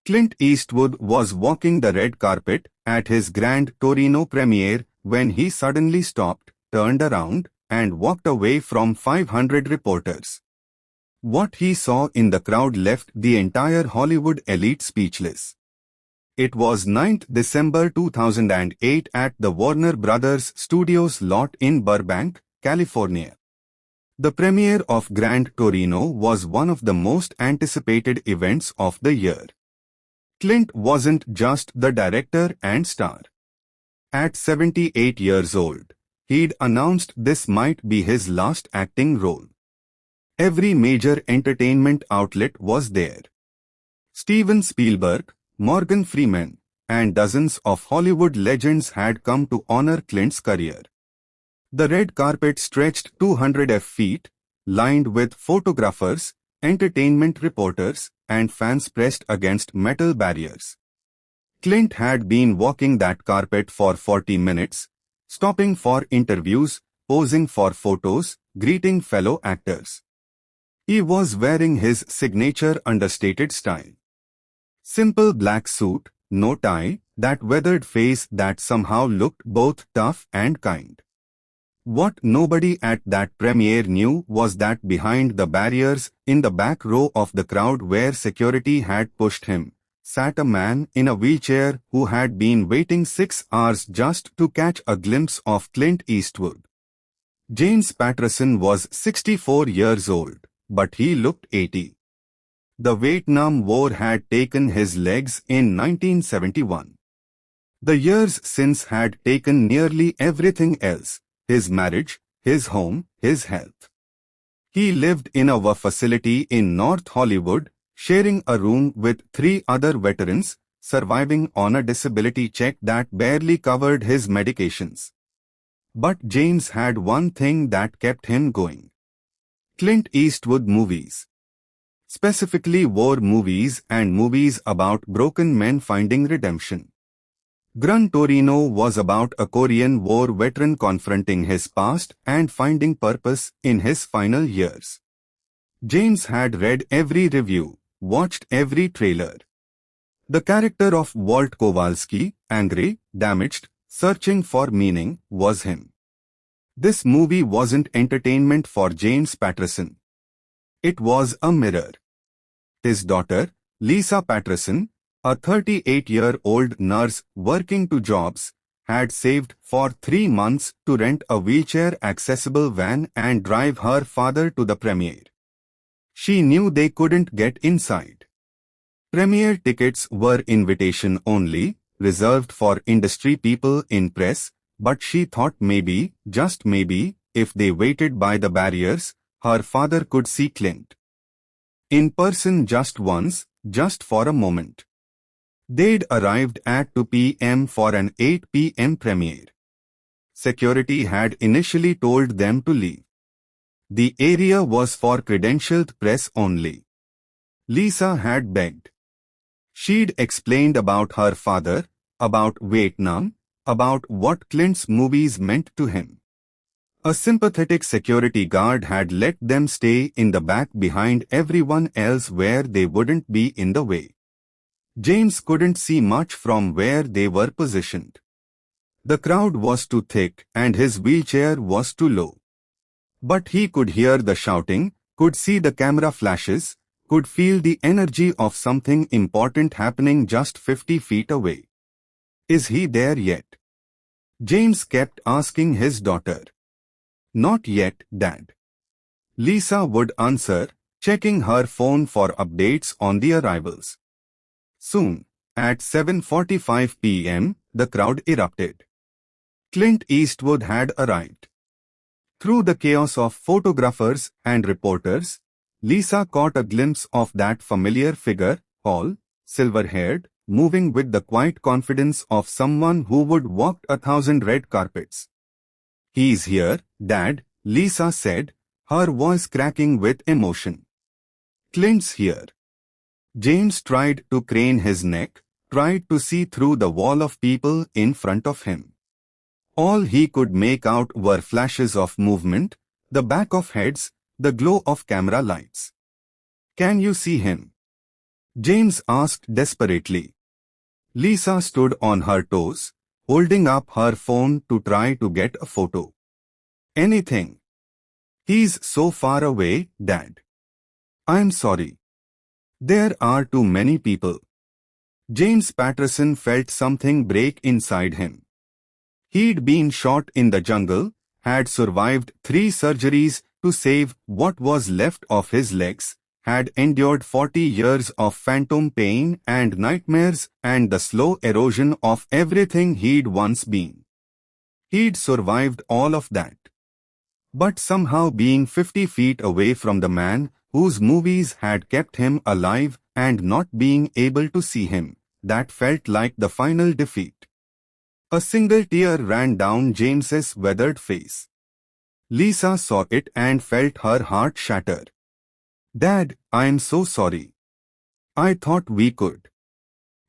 Clint Eastwood was walking the red carpet at his Gran Torino premiere when he suddenly stopped, turned around, and walked away from 500 reporters. What he saw in the crowd left the entire Hollywood elite speechless. It was 9th December 2008 at the Warner Brothers Studios lot in Burbank, California. The premiere of Gran Torino was one of the most anticipated events of the year. Clint wasn't just the director and star. At 78 years old, he'd announced this might be his last acting role. Every major entertainment outlet was there. Steven Spielberg, Morgan Freeman, and dozens of Hollywood legends had come to honor Clint's career. The red carpet stretched 200 feet, lined with photographers, entertainment reporters, and fans pressed against metal barriers. Clint had been walking that carpet for 40 minutes, stopping for interviews, posing for photos, greeting fellow actors. He was wearing his signature understated style. Simple black suit, no tie, that weathered face that somehow looked both tough and kind. What nobody at that premiere knew was that behind the barriers, in the back row of the crowd where security had pushed him, sat a man in a wheelchair who had been waiting 6 hours just to catch a glimpse of Clint Eastwood. James Patterson was 64 years old, but he looked 80. The Vietnam War had taken his legs in 1971. The years since had taken nearly everything else: his marriage, his home, his health. He lived in a facility in North Hollywood, sharing a room with 3 other veterans, surviving on a disability check that barely covered his medications. But James had one thing that kept him going: Clint Eastwood movies. Specifically war movies and movies about broken men finding redemption. Gran Torino was about a Korean War veteran confronting his past and finding purpose in his final years. James had read every review, watched every trailer. The character of Walt Kowalski, angry, damaged, searching for meaning, was him. This movie wasn't entertainment for James Patterson. It was a mirror. His daughter, Lisa Patterson, a 38-year-old nurse working 2 jobs, had saved for 3 months to rent a wheelchair-accessible van and drive her father to the premiere. She knew they couldn't get inside. Premiere tickets were invitation only, reserved for industry people in press, but she thought maybe, just maybe, if they waited by the barriers, her father could see Clint in person just once, just for a moment. They'd arrived at 2 p.m. for an 8 p.m. premiere. Security had initially told them to leave. The area was for credentialed press only. Lisa had begged. She'd explained about her father, about Vietnam, about what Clint's movies meant to him. A sympathetic security guard had let them stay in the back behind everyone else where they wouldn't be in the way. James couldn't see much from where they were positioned. The crowd was too thick and his wheelchair was too low. But he could hear the shouting, could see the camera flashes, could feel the energy of something important happening just 50 feet away. Is he there yet? James kept asking his daughter. Not yet, Dad. Lisa would answer, checking her phone for updates on the arrivals. Soon, at 7:45 p.m., the crowd erupted. Clint Eastwood had arrived. Through the chaos of photographers and reporters, Lisa caught a glimpse of that familiar figure, tall, silver-haired, moving with the quiet confidence of someone who would walk 1,000 red carpets. He's here, Dad, Lisa said, her voice cracking with emotion. Clint's here. James tried to crane his neck, tried to see through the wall of people in front of him. All he could make out were flashes of movement, the back of heads, the glow of camera lights. Can you see him? James asked desperately. Lisa stood on her toes, holding up her phone to try to get a photo. Anything. He's so far away, Dad. I'm sorry. There are too many people. James Patterson felt something break inside him. He'd been shot in the jungle, had survived 3 surgeries to save what was left of his legs, had endured 40 years of phantom pain and nightmares and the slow erosion of everything he'd once been. He'd survived all of that. But somehow being 50 feet away from the man whose movies had kept him alive and not being able to see him, that felt like the final defeat. A single tear ran down James's weathered face. Lisa saw it and felt her heart shatter. Dad, I'm so sorry. I thought we could.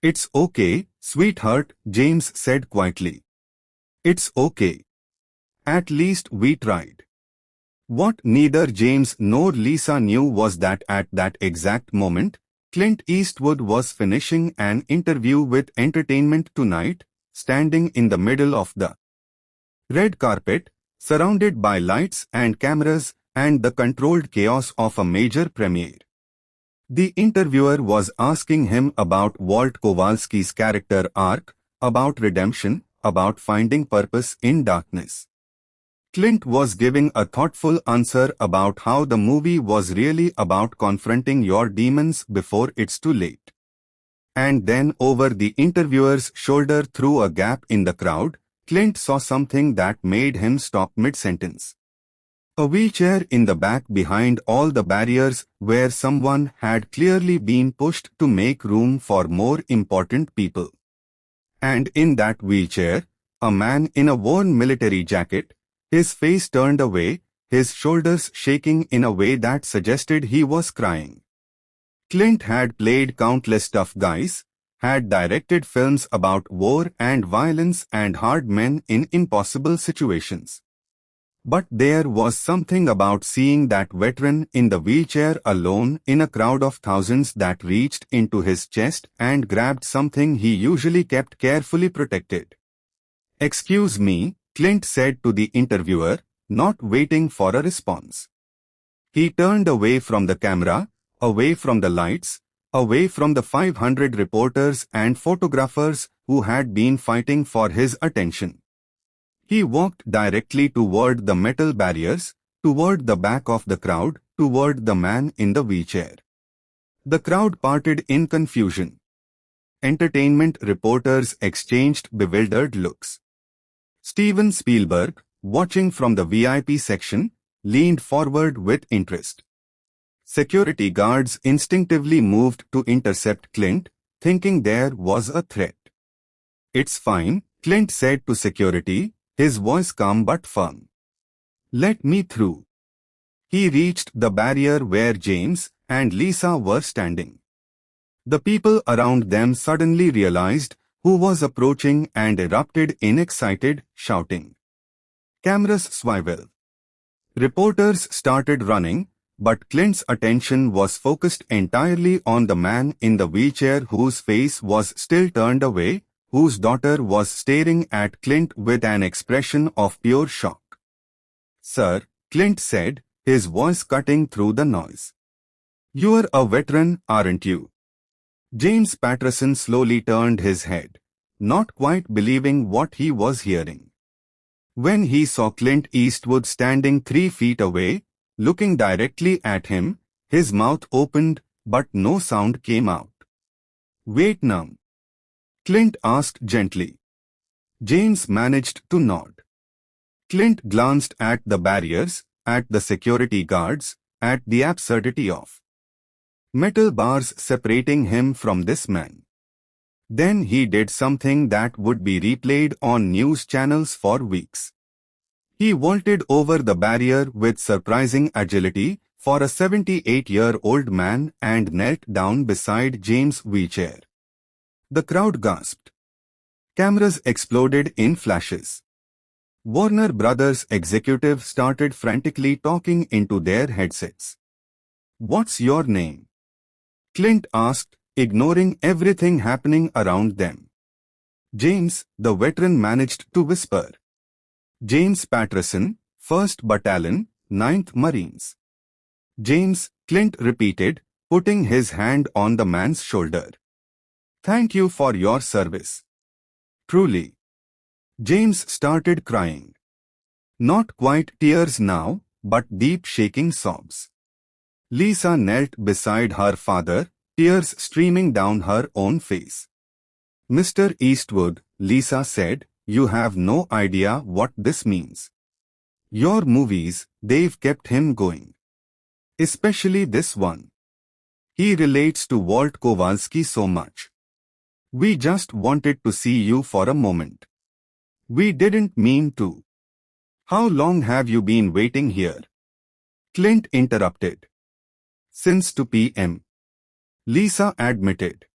It's okay, sweetheart, James said quietly. It's okay. At least we tried. What neither James nor Lisa knew was that at that exact moment, Clint Eastwood was finishing an interview with Entertainment Tonight, standing in the middle of the red carpet, surrounded by lights and cameras and the controlled chaos of a major premiere. The interviewer was asking him about Walt Kowalski's character arc, about redemption, about finding purpose in darkness. Clint was giving a thoughtful answer about how the movie was really about confronting your demons before it's too late. And then over the interviewer's shoulder through a gap in the crowd, Clint saw something that made him stop mid-sentence. A wheelchair in the back behind all the barriers where someone had clearly been pushed to make room for more important people. And in that wheelchair, a man in a worn military jacket, his face turned away, his shoulders shaking in a way that suggested he was crying. Clint had played countless tough guys, had directed films about war and violence and hard men in impossible situations. But there was something about seeing that veteran in the wheelchair alone in a crowd of thousands that reached into his chest and grabbed something he usually kept carefully protected. "Excuse me," Clint said to the interviewer, not waiting for a response. He turned away from the camera, away from the lights, away from the 500 reporters and photographers who had been fighting for his attention. He walked directly toward the metal barriers, toward the back of the crowd, toward the man in the wheelchair. The crowd parted in confusion. Entertainment reporters exchanged bewildered looks. Steven Spielberg, watching from the VIP section, leaned forward with interest. Security guards instinctively moved to intercept Clint, thinking there was a threat. "It's fine," Clint said to security, his voice calm but firm. "Let me through." He reached the barrier where James and Lisa were standing. The people around them suddenly realized who was approaching and erupted in excited shouting. Cameras swivel. Reporters started running, but Clint's attention was focused entirely on the man in the wheelchair whose face was still turned away, whose daughter was staring at Clint with an expression of pure shock. "Sir," Clint said, his voice cutting through the noise. "You're a veteran, aren't you?" James Patterson slowly turned his head, not quite believing what he was hearing. When he saw Clint Eastwood standing 3 feet away, looking directly at him, his mouth opened, but no sound came out. "Wait now," Clint asked gently. James managed to nod. Clint glanced at the barriers, at the security guards, at the absurdity of metal bars separating him from this man. Then he did something that would be replayed on news channels for weeks. He vaulted over the barrier with surprising agility for a 78-year-old man and knelt down beside James' wheelchair. The crowd gasped. Cameras exploded in flashes. Warner Brothers executives started frantically talking into their headsets. "What's your name?" Clint asked, ignoring everything happening around them. James, the veteran, managed to whisper. James Patterson, 1st Battalion, 9th Marines. James, Clint repeated, putting his hand on the man's shoulder. Thank you for your service. Truly. James started crying. Not quite tears now, but deep shaking sobs. Lisa knelt beside her father, tears streaming down her own face. Mr. Eastwood, Lisa said, you have no idea what this means. Your movies, they've kept him going. Especially this one. He relates to Walt Kowalski so much. We just wanted to see you for a moment. We didn't mean to. How long have you been waiting here? Clint interrupted. Since 2 p.m. Lisa admitted.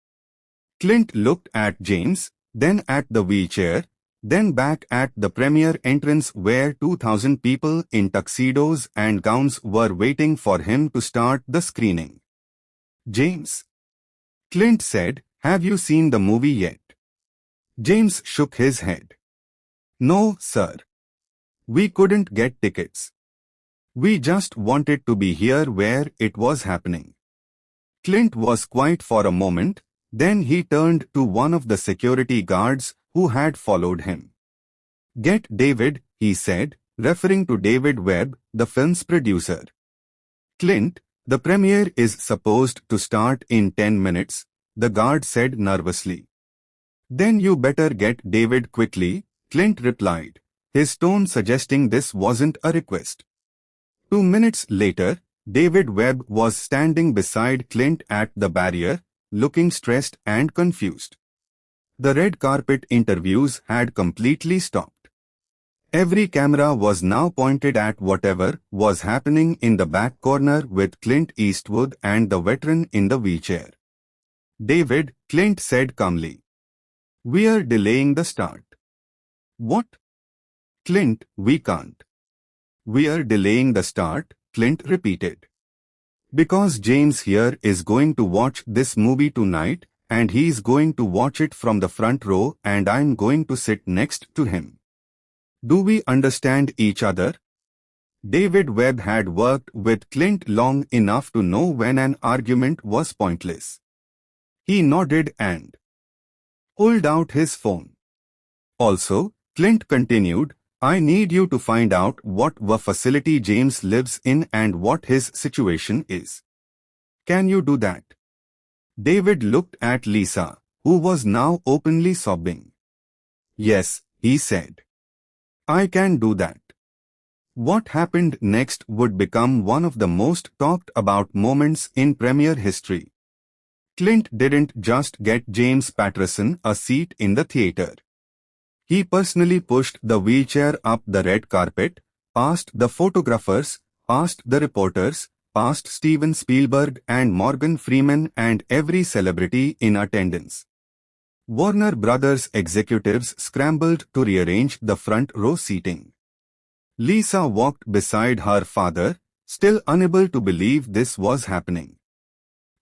Clint looked at James, then at the wheelchair, then back at the premiere entrance where 2,000 people in tuxedos and gowns were waiting for him to start the screening. James. Clint said, have you seen the movie yet? James shook his head. No, sir. We couldn't get tickets. We just wanted to be here where it was happening. Clint was quiet for a moment, then he turned to one of the security guards who had followed him. Get David, he said, referring to David Webb, the film's producer. Clint, the premiere is supposed to start in 10 minutes, the guard said nervously. Then you better get David quickly, Clint replied, his tone suggesting this wasn't a request. 2 minutes later, David Webb was standing beside Clint at the barrier, looking stressed and confused. The red carpet interviews had completely stopped. Every camera was now pointed at whatever was happening in the back corner with Clint Eastwood and the veteran in the wheelchair. David, Clint said calmly. We're delaying the start. What? Clint, we can't. We're delaying the start, Clint repeated. Because James here is going to watch this movie tonight, and he's going to watch it from the front row, and I'm going to sit next to him. Do we understand each other? David Webb had worked with Clint long enough to know when an argument was pointless. He nodded and pulled out his phone. Also, Clint continued, I need you to find out what facility James lives in and what his situation is. Can you do that? David looked at Lisa, who was now openly sobbing. Yes, he said. I can do that. What happened next would become one of the most talked about moments in premiere history. Clint didn't just get James Patterson a seat in the theater. He personally pushed the wheelchair up the red carpet, past the photographers, past the reporters, past Steven Spielberg and Morgan Freeman and every celebrity in attendance. Warner Brothers executives scrambled to rearrange the front row seating. Lisa walked beside her father, still unable to believe this was happening.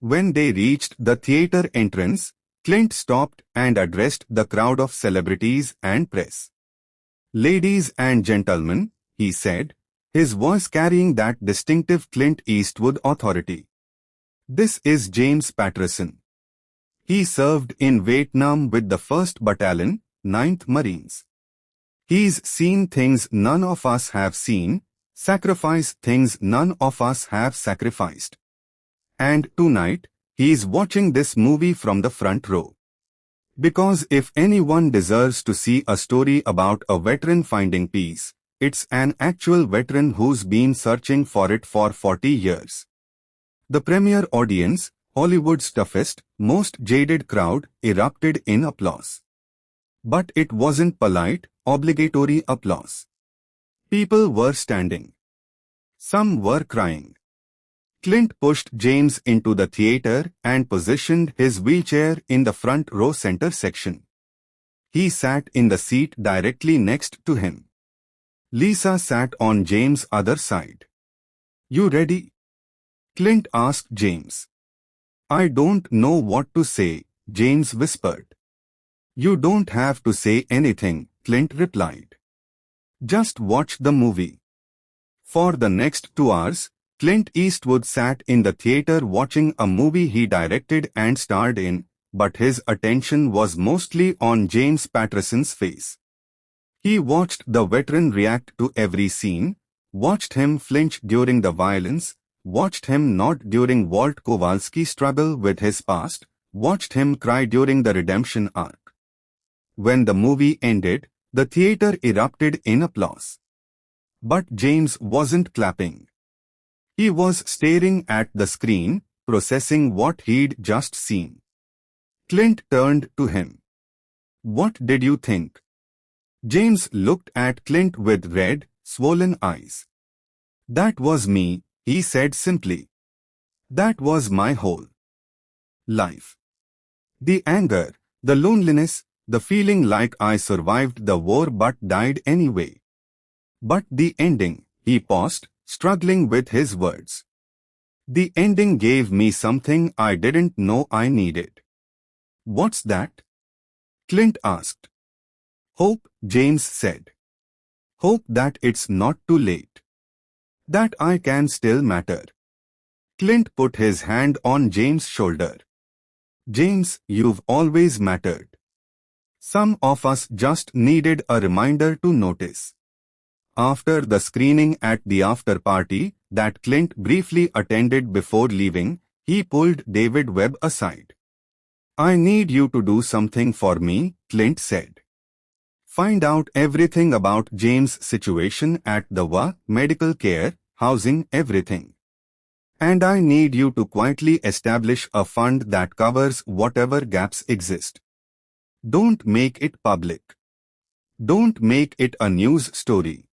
When they reached the theater entrance, Clint stopped and addressed the crowd of celebrities and press. Ladies and gentlemen, he said, his voice carrying that distinctive Clint Eastwood authority. This is James Patterson. He served in Vietnam with the 1st Battalion, 9th Marines. He's seen things none of us have seen, sacrificed things none of us have sacrificed. And tonight, he's watching this movie from the front row. Because if anyone deserves to see a story about a veteran finding peace, it's an actual veteran who's been searching for it for 40 years. The premiere audience, Hollywood's toughest, most jaded crowd, erupted in applause. But it wasn't polite, obligatory applause. People were standing. Some were crying. Clint pushed James into the theater and positioned his wheelchair in the front row center section. He sat in the seat directly next to him. Lisa sat on James' other side. You ready? Clint asked James. I don't know what to say, James whispered. You don't have to say anything, Clint replied. Just watch the movie. For the next 2 hours, Clint Eastwood sat in the theater watching a movie he directed and starred in, but his attention was mostly on James Patterson's face. He watched the veteran react to every scene, watched him flinch during the violence, watched him nod during Walt Kowalski's struggle with his past, watched him cry during the redemption arc. When the movie ended, the theater erupted in applause. But James wasn't clapping. He was staring at the screen, processing what he'd just seen. Clint turned to him. What did you think? James looked at Clint with red, swollen eyes. That was me, he said simply. That was my whole life. The anger, the loneliness, the feeling like I survived the war but died anyway. But the ending, he paused, struggling with his words. The ending gave me something I didn't know I needed. What's that? Clint asked. Hope, James said. Hope that it's not too late. That I can still matter. Clint put his hand on James' shoulder. James, you've always mattered. Some of us just needed a reminder to notice. After the screening at the after party that Clint briefly attended before leaving, he pulled David Webb aside. I need you to do something for me, Clint said. Find out everything about James' situation at the WA, medical care, housing, everything. And I need you to quietly establish a fund that covers whatever gaps exist. Don't make it public. Don't make it a news story.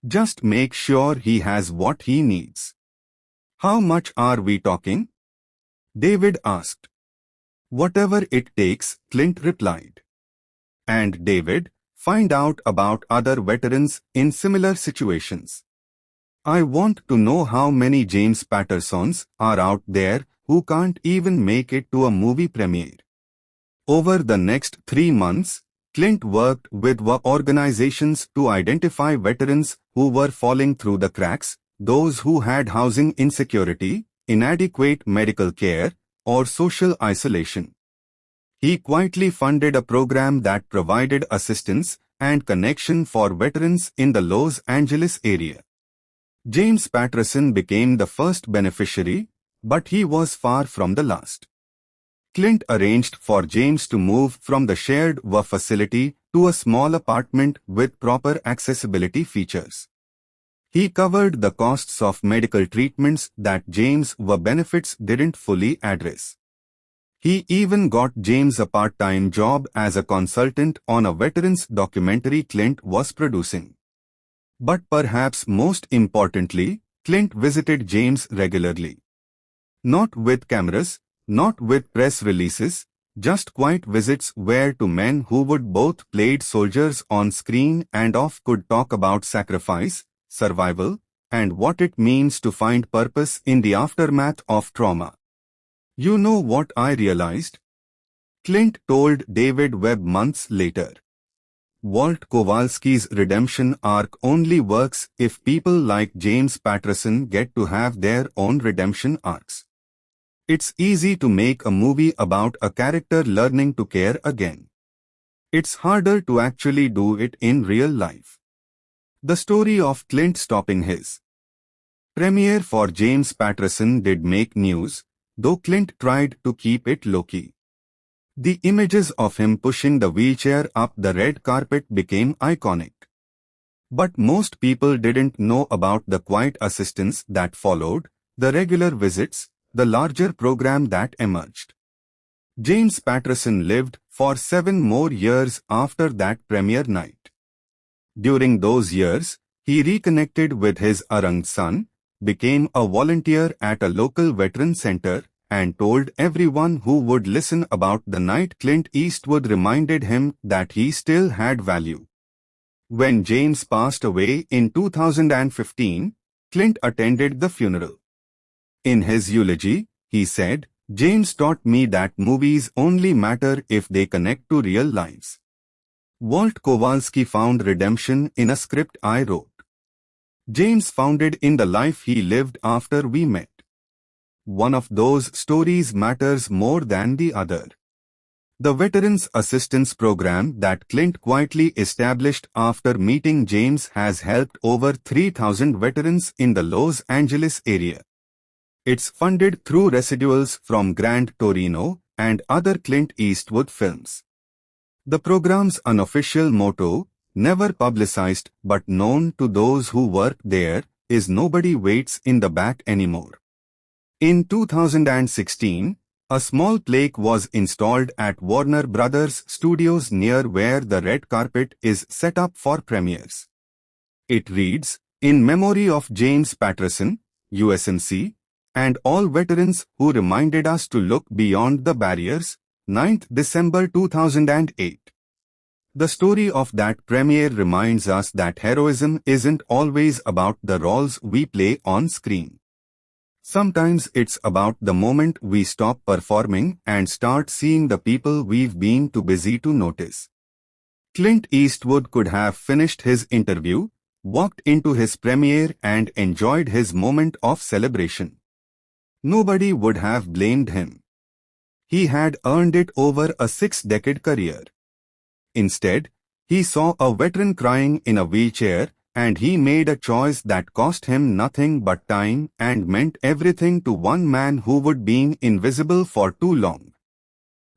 Just make sure he has what he needs. How much are we talking? David asked. Whatever it takes, Clint replied. And David, find out about other veterans in similar situations. I want to know how many James Pattersons are out there who can't even make it to a movie premiere. Over the next 3 months, Clint worked with organizations to identify veterans who were falling through the cracks, those who had housing insecurity, inadequate medical care, or social isolation. He quietly funded a program that provided assistance and connection for veterans in the Los Angeles area. James Patterson became the first beneficiary, but he was far from the last. Clint arranged for James to move from the shared WA facility to a small apartment with proper accessibility features. He covered the costs of medical treatments that James' WA benefits didn't fully address. He even got James a part-time job as a consultant on a veterans documentary Clint was producing. But perhaps most importantly, Clint visited James regularly. Not with cameras, not with press releases, just quiet visits where two men who would both played soldiers on screen and off could talk about sacrifice, survival, and what it means to find purpose in the aftermath of trauma. You know what I realized? Clint told David Webb months later. Walt Kowalski's redemption arc only works if people like James Patterson get to have their own redemption arcs. It's easy to make a movie about a character learning to care again. It's harder to actually do it in real life. The story of Clint stopping his premiere for James Patterson did make news, though Clint tried to keep it low-key. The images of him pushing the wheelchair up the red carpet became iconic. But most people didn't know about the quiet assistance that followed, the regular visits, the larger program that emerged. James Patterson lived for 7 more years after that premiere night. During those years, he reconnected with his young son, became a volunteer at a local veteran center, and told everyone who would listen about the night Clint Eastwood reminded him that he still had value. When James passed away in 2015, Clint attended the funeral. In his eulogy, he said, James taught me that movies only matter if they connect to real lives. Walt Kowalski found redemption in a script I wrote. James found it in the life he lived after we met. One of those stories matters more than the other. The Veterans Assistance Program that Clint quietly established after meeting James has helped over 3,000 veterans in the Los Angeles area. It's funded through residuals from Gran Torino and other Clint Eastwood films. The program's unofficial motto, never publicized but known to those who work there, is "Nobody waits in the back anymore." In 2016, a small plaque was installed at Warner Brothers Studios near where the red carpet is set up for premieres. It reads, "In memory of James Patterson, USMC, and all veterans who reminded us to look beyond the barriers, 9th December 2008. The story of that premiere reminds us that heroism isn't always about the roles we play on screen. Sometimes it's about the moment we stop performing and start seeing the people we've been too busy to notice." Clint Eastwood could have finished his interview, walked into his premiere and enjoyed his moment of celebration. Nobody would have blamed him. He had earned it over a 6-decade career. Instead, he saw a veteran crying in a wheelchair, and he made a choice that cost him nothing but time and meant everything to one man who would be invisible for too long.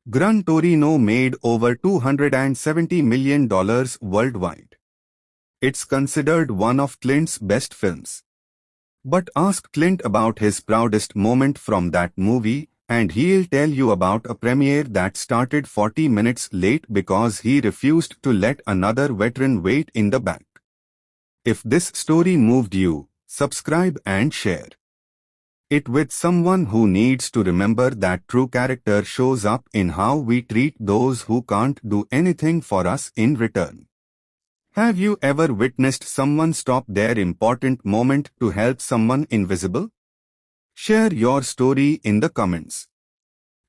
Gran Torino made over $270 million worldwide. It's considered one of Clint's best films. But ask Clint about his proudest moment from that movie, and he'll tell you about a premiere that started 40 minutes late because he refused to let another veteran wait in the back. If this story moved you, subscribe and share it with someone who needs to remember that true character shows up in how we treat those who can't do anything for us in return. Have you ever witnessed someone stop their important moment to help someone invisible? Share your story in the comments.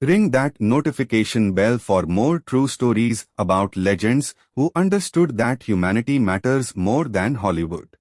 Ring that notification bell for more true stories about legends who understood that humanity matters more than Hollywood.